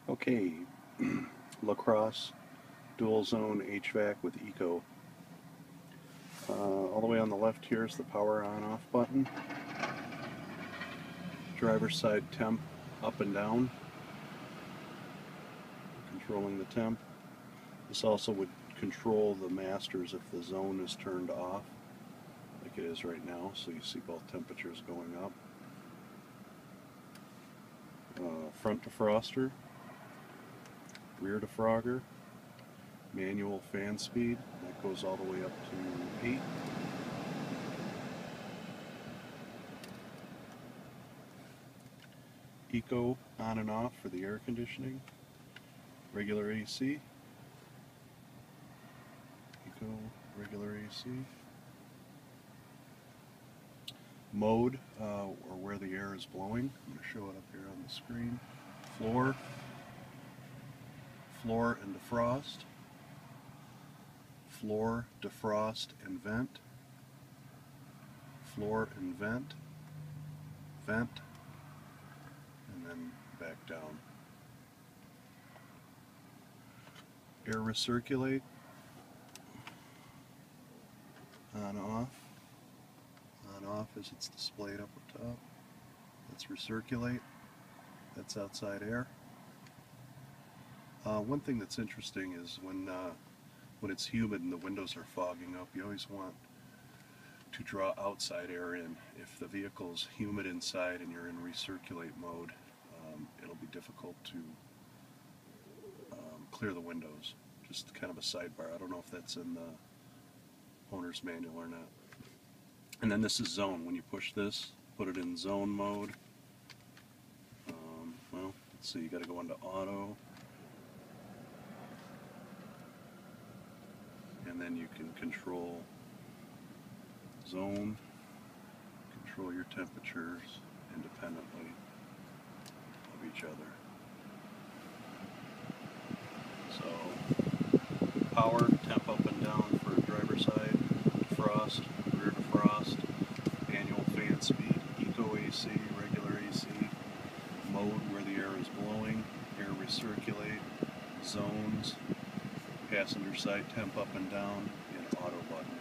Okay, LaCrosse dual zone HVAC with Eco. All the way on the left here is the power on off button. Driver's side temp up and down, controlling the temp. This also would control the masters if the zone is turned off, like it is right now, so you see both temperatures going up. Front defroster, rear defrogger, manual fan speed, that goes all the way up to 8. Eco on and off for the air conditioning, regular AC, Eco, regular AC, mode, or where the air is blowing. I'm going to show it up here on the screen. Floor and defrost, floor, defrost, and vent, floor and vent, vent, and then back down. Air recirculate, on off as it's displayed up top. That's recirculate, that's outside air. One thing that's interesting is when it's humid and the windows are fogging up, you always want to draw outside air in. If the vehicle's humid inside and you're in recirculate mode, it'll be difficult to clear the windows. Just kind of a sidebar. I don't know if that's in the owner's manual or not. And then this is zone. When you push this, put it in zone mode. Well, let's see, you got to go into auto. And then you can control zone, control your temperatures independently of each other. So, power, temp up and down for driver's side, defrost, rear defrost, manual fan speed, Eco AC, regular AC, mode where the air is blowing, air recirculate, zones, passenger side temp up and down, and auto button.